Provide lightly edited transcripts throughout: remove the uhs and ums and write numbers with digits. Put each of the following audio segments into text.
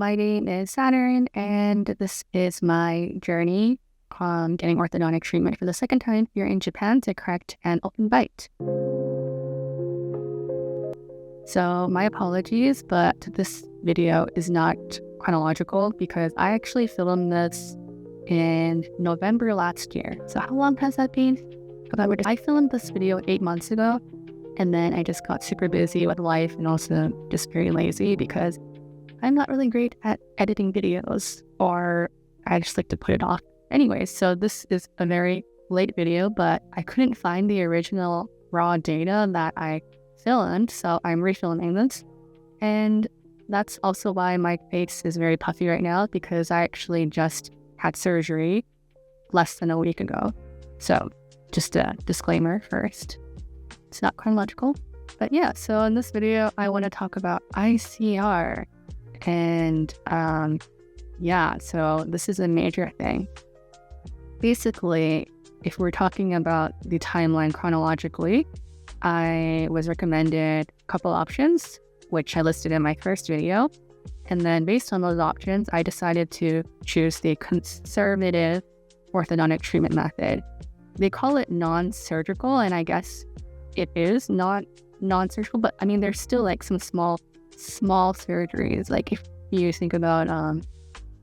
My name is Saturn, and this is my journey on getting orthodontic treatment for the second time here in Japan to correct an open bite. So my apologies, but this video is not chronological because I actually filmed this in November last year. So how long has that been? I filmed this video 8 months ago, and then I just got super busy with life and also just very lazy because I'm not really great at editing videos, or I just like to put it off. Anyways, so this is a very late video, but I couldn't find the original raw data that I filmed, so I'm refilming this. And that's also why my face is very puffy right now, because I actually just had surgery less than a week ago. So just a disclaimer first. It's not chronological. But yeah, so in this video, I want to talk about ICR. And so this is a major thing. Basically, if we're talking about the timeline chronologically, I was recommended a couple options, which I listed in my first video. And then based on those options, I decided to choose the conservative orthodontic treatment method. They call it non-surgical, and I guess it is not non-surgical, but I mean, there's still like some small surgeries, like if you think about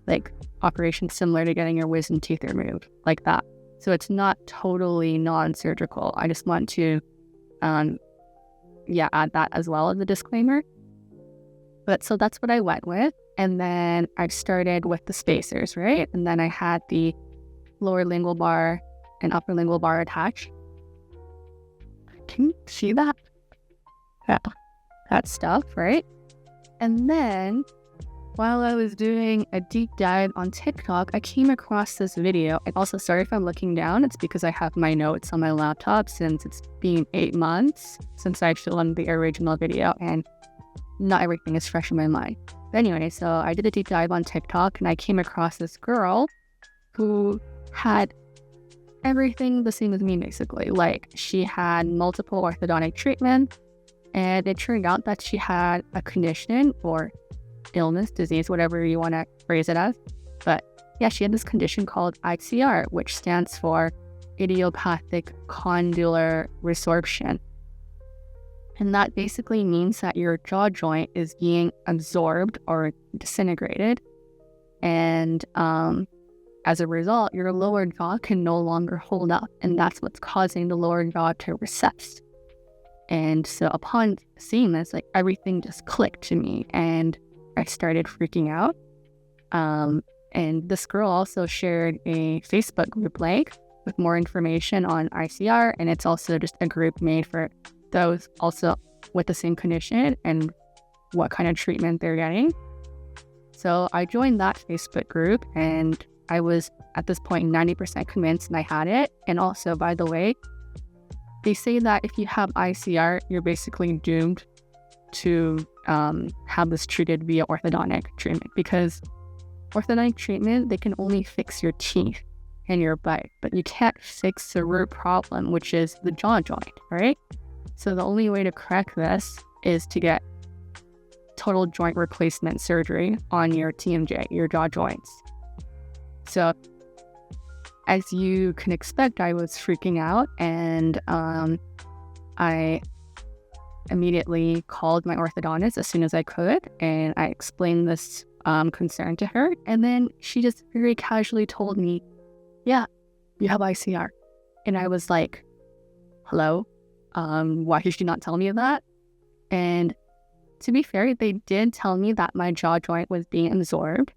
like operations similar to getting your wisdom teeth removed, like that. So it's not totally non-surgical. I just want to add that as well as a disclaimer. But so that's what I went with, and then I started with the spacers, right? And then I had the lower lingual bar and upper lingual bar attached. Can you see that? Yeah, that stuff, right? And then, while I was doing a deep dive on TikTok, I came across this video. And also, sorry if I'm looking down. It's because I have my notes on my laptop since it's been 8 months since I filmed the original video, and not everything is fresh in my mind. But anyway, so I did a deep dive on TikTok, and I came across this girl who had everything the same as me, basically. Like, she had multiple orthodontic treatments. And it turned out that she had a condition or illness, disease, whatever you want to phrase it as. But yeah, she had this condition called ICR, which stands for Idiopathic Condylar Resorption. And that basically means that your jaw joint is being absorbed or disintegrated. And as a result, your lower jaw can no longer hold up. And that's what's causing the lower jaw to recess. And so upon seeing this, like, everything just clicked to me, and I started freaking out. And this girl also shared a Facebook group link with more information on ICR, and it's also just a group made for those also with the same condition and what kind of treatment they're getting. So I joined that Facebook group, and I was at this point 90% convinced that I had it. And also, by the way, they say that if you have ICR, you're basically doomed to have this treated via orthodontic treatment, because orthodontic treatment, they can only fix your teeth and your bite, but you can't fix the root problem, which is the jaw joint, right? So the only way to correct this is to get total joint replacement surgery on your TMJ, your jaw joints. So as you can expect, I was freaking out, and I immediately called my orthodontist as soon as I could, and I explained this concern to her, and then she just very casually told me, yeah, you have ICR. And I was like, hello? Why did you not tell me that? And to be fair, they did tell me that my jaw joint was being absorbed.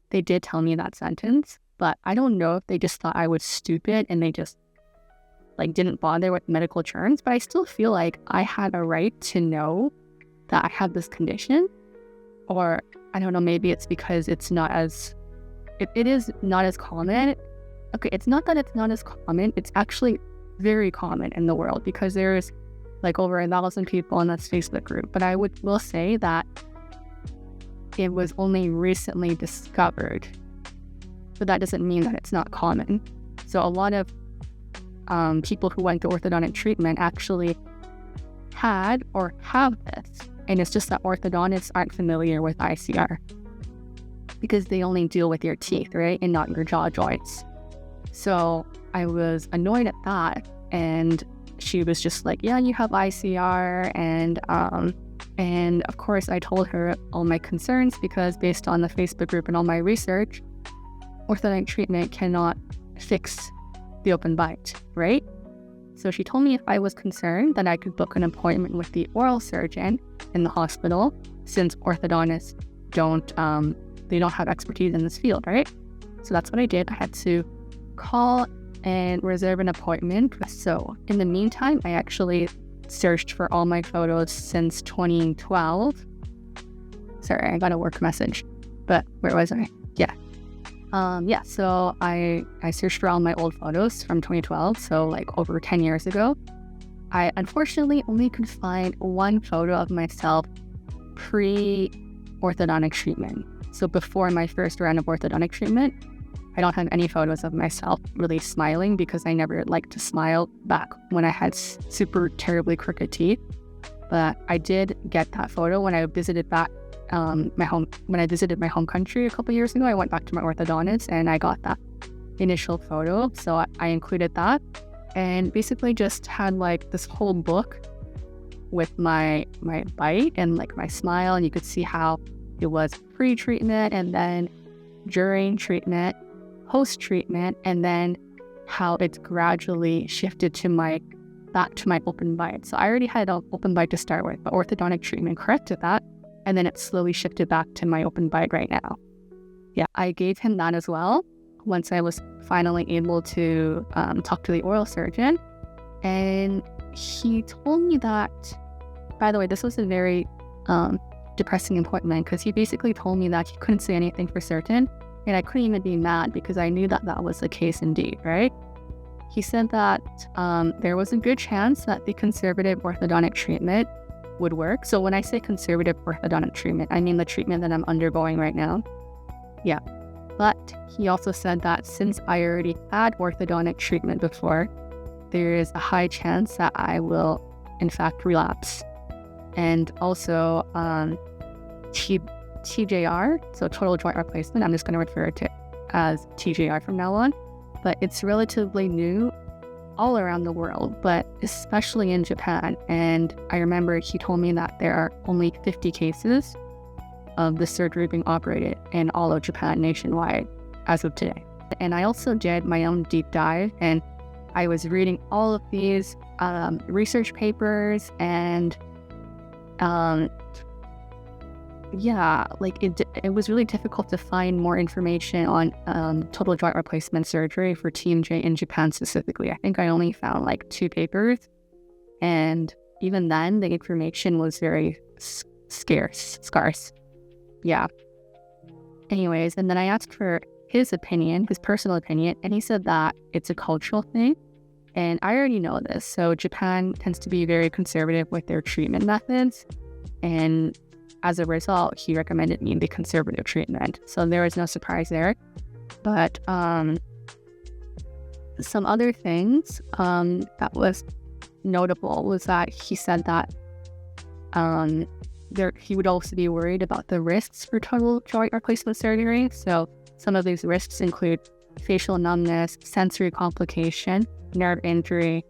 They did tell me that sentence. But I don't know if they just thought I was stupid and they just like didn't bother with medical terms. But I still feel like I had a right to know that I have this condition. Or I don't know, maybe it's because it's not as, it is not as common. Okay, it's not that it's not as common. It's actually very common in the world, because there's like over 1,000 people in this Facebook group. But I will say that it was only recently discovered. But that doesn't mean that it's not common. So a lot of people who went to orthodontic treatment actually had or have this. And it's just that orthodontists aren't familiar with ICR. because they only deal with your teeth, right, and not your jaw joints. So I was annoyed at that, and she was just like, yeah, you have ICR, and of course I told her all my concerns, because based on the Facebook group and all my research, orthodontic treatment cannot fix the open bite, right? So she told me if I was concerned, that I could book an appointment with the oral surgeon in the hospital, since orthodontists don't have expertise in this field, right? So that's what I did. I had to call and reserve an appointment. So in the meantime, I actually searched for all my photos since 2012. Sorry, I got a work message, but where was I? So I searched for all my old photos from 2012, so like over 10 years ago. I unfortunately only could find one photo of myself pre-orthodontic treatment. So before my first round of orthodontic treatment, I don't have any photos of myself really smiling, because I never liked to smile back when I had super terribly crooked teeth. But I did get that photo when I visited back my home country a couple years ago. I went back to my orthodontist and I got that initial photo. So I included that, and basically just had like this whole book with my bite and like my smile, and you could see how it was pre-treatment, and then during treatment, post-treatment, and then how it's gradually shifted back to my open bite. So I already had an open bite to start with, but orthodontic treatment corrected that, and then it slowly shifted back to my open bite right now. Yeah, I gave him that as well once I was finally able to talk to the oral surgeon. And he told me that, by the way, this was a very depressing appointment, because he basically told me that he couldn't say anything for certain, and I couldn't even be mad because I knew that that was the case indeed, right? He said that there was a good chance that the conservative orthodontic treatment would work. So when I say conservative orthodontic treatment, I mean the treatment that I'm undergoing right now. Yeah. But he also said that since I already had orthodontic treatment before, there is a high chance that I will, in fact, relapse. And also TJR, so total joint replacement, I'm just going to refer to it as TJR from now on. But it's relatively new all around the world, but especially in Japan. And I remember he told me that there are only 50 cases of the surgery being operated in all of Japan nationwide as of today. And I also did my own deep dive, and I was reading all of these research papers, and it was really difficult to find more information on total joint replacement surgery for TMJ in Japan specifically. I think I only found like 2 papers, and even then the information was very scarce. Yeah. Anyways, and then I asked for his personal opinion, and he said that it's a cultural thing. And I already know this. So Japan tends to be very conservative with their treatment methods, and as a result, he recommended me the conservative treatment. So there was no surprise there. But some other things that was notable was that he said that he would also be worried about the risks for total joint replacement surgery. So some of these risks include facial numbness, sensory complication, nerve injury,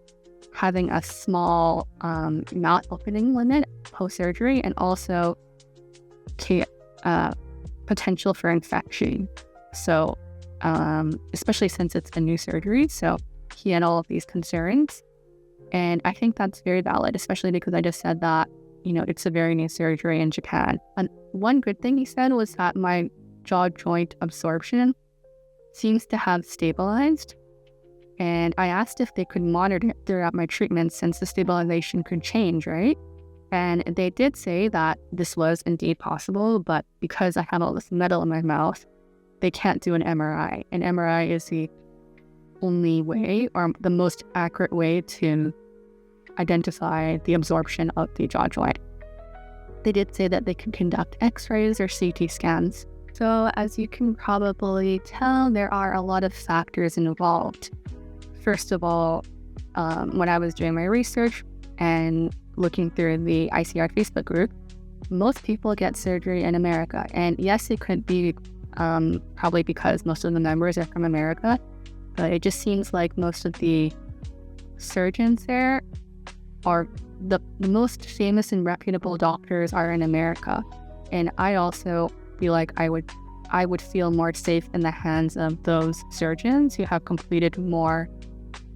having a small mouth opening limit post-surgery, and also potential for infection. So especially since it's a new surgery. So he had all of these concerns. And I think that's very valid, especially because I just said that, it's a very new surgery in Japan. And one good thing he said was that my jaw joint absorption seems to have stabilized. And I asked if they could monitor it throughout my treatment, since the stabilization could change, right? And they did say that this was indeed possible, but because I have all this metal in my mouth, they can't do an MRI. An MRI is the only way, or the most accurate way, to identify the absorption of the jaw joint. They did say that they can conduct X-rays or CT scans. So as you can probably tell, there are a lot of factors involved. First of all, when I was doing my research and looking through the ICR Facebook group, most people get surgery in America. And yes, it could be probably because most of the members are from America. But it just seems like most of the surgeons there are the most famous and reputable doctors are in America. And I also feel like I would feel more safe in the hands of those surgeons who have completed more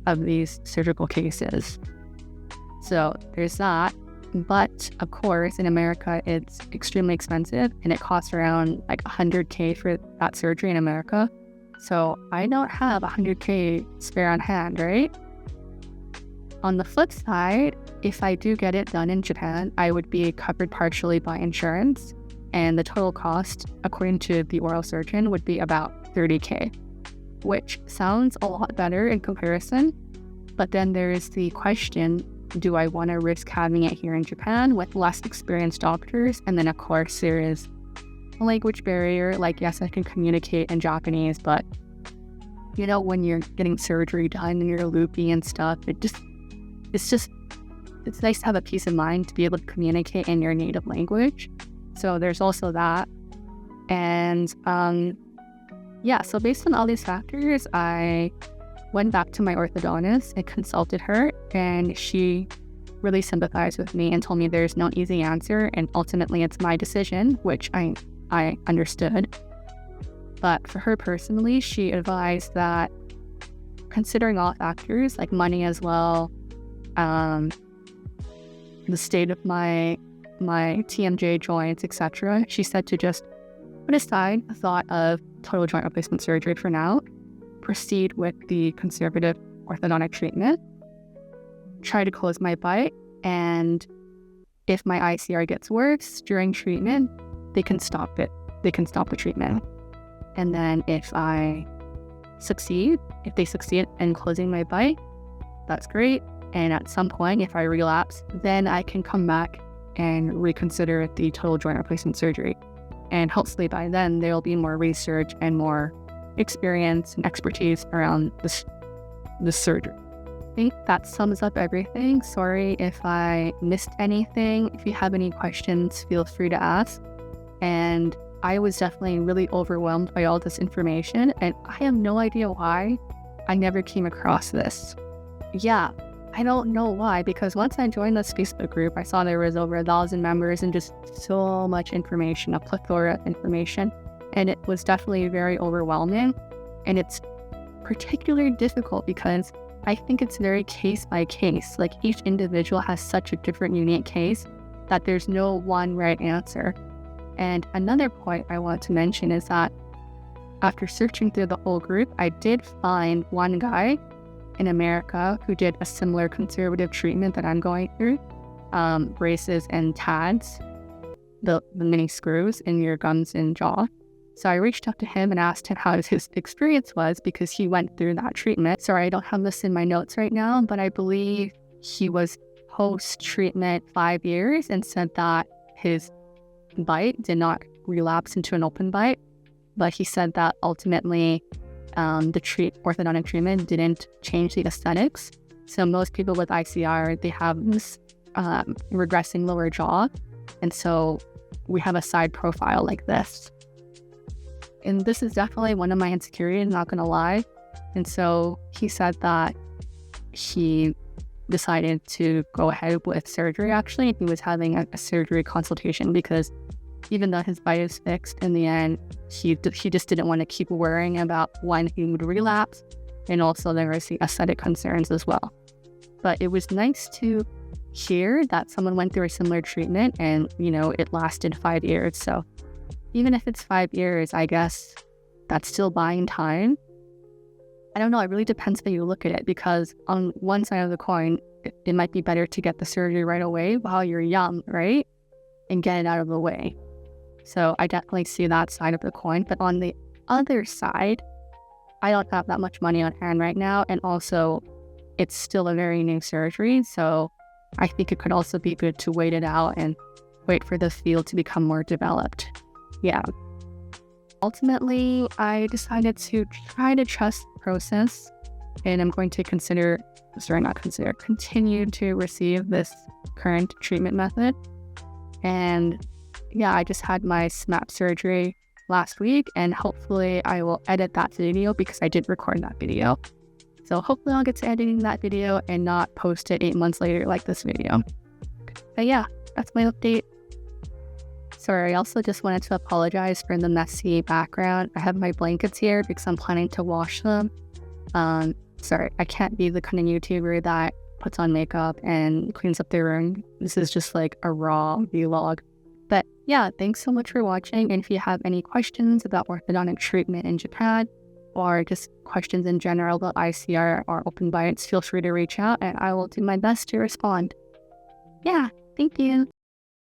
of these surgical cases. So there's that. But of course, in America, it's extremely expensive and it costs around like $100K for that surgery in America. So I don't have $100K spare on hand, right? On the flip side, if I do get it done in Japan, I would be covered partially by insurance, and the total cost, according to the oral surgeon, would be about $30K, which sounds a lot better in comparison. But then there is the question, do I want to risk having it here in Japan with less experienced doctors? And then of course there is a language barrier. Like, yes, I can communicate in Japanese, but you know, when you're getting surgery done and you're loopy and stuff, it's nice to have a peace of mind to be able to communicate in your native language. So there's also that. And so based on all these factors, I went back to my orthodontist and consulted her, and she really sympathized with me and told me there's no easy answer, and ultimately it's my decision, which I understood. But for her personally, she advised that considering all factors like money as well, the state of my TMJ joints, etc., she said to just put aside the thought of total joint replacement surgery for now, proceed with the conservative orthodontic treatment, try to close my bite, and if my ICR gets worse during treatment, they can stop it. They can stop the treatment. And then if they succeed in closing my bite, that's great. And at some point, if I relapse, then I can come back and reconsider the total joint replacement surgery. And hopefully by then, there will be more research and more experience and expertise around the surgery. I think that sums up everything. Sorry if I missed anything. If you have any questions, feel free to ask. And I was definitely really overwhelmed by all this information, and I have no idea why I never came across this. Yeah, I don't know why, because once I joined this Facebook group, I saw there was over 1,000 members and just so much information, a plethora of information. And it was definitely very overwhelming. And it's particularly difficult because I think it's very case by case. Like, each individual has such a different, unique case that there's no one right answer. And another point I want to mention is that after searching through the whole group, I did find one guy in America who did a similar conservative treatment that I'm going through, braces and TADs, the mini screws in your gums and jaw. So I reached out to him and asked him how his experience was, because he went through that treatment. Sorry, I don't have this in my notes right now, but I believe he was post-treatment 5 years and said that his bite did not relapse into an open bite. But he said that ultimately the orthodontic treatment didn't change the aesthetics. So most people with ICR, they have this regressing lower jaw. And so we have a side profile like this. And this is definitely one of my insecurities, not going to lie. And so he said that he decided to go ahead with surgery, actually. He was having a surgery consultation because even though his bite is fixed, in the end, he just didn't want to keep worrying about when he would relapse. And also there was the aesthetic concerns as well. But it was nice to hear that someone went through a similar treatment and, it lasted 5 years. So even if it's 5 years, I guess that's still buying time. I don't know. It really depends how you look at it, because on one side of the coin, it might be better to get the surgery right away while you're young, right? And get it out of the way. So I definitely see that side of the coin. But on the other side, I don't have that much money on hand right now. And also, it's still a very new surgery. So I think it could also be good to wait it out and wait for the field to become more developed. Yeah. Ultimately, I decided to try to trust the process, and I'm going to continue to receive this current treatment method. And yeah, I just had my SMAP surgery last week, and hopefully I will edit that video because I did record that video. So hopefully I'll get to editing that video and not post it 8 months later like this video. But yeah, that's my update. Sorry, I also just wanted to apologize for the messy background. I have my blankets here because I'm planning to wash them. Sorry, I can't be the kind of YouTuber that puts on makeup and cleans up their room. This is just like a raw vlog. But yeah, thanks so much for watching. And if you have any questions about orthodontic treatment in Japan, or just questions in general about ICR or open bites, feel free to reach out and I will do my best to respond. Yeah, thank you.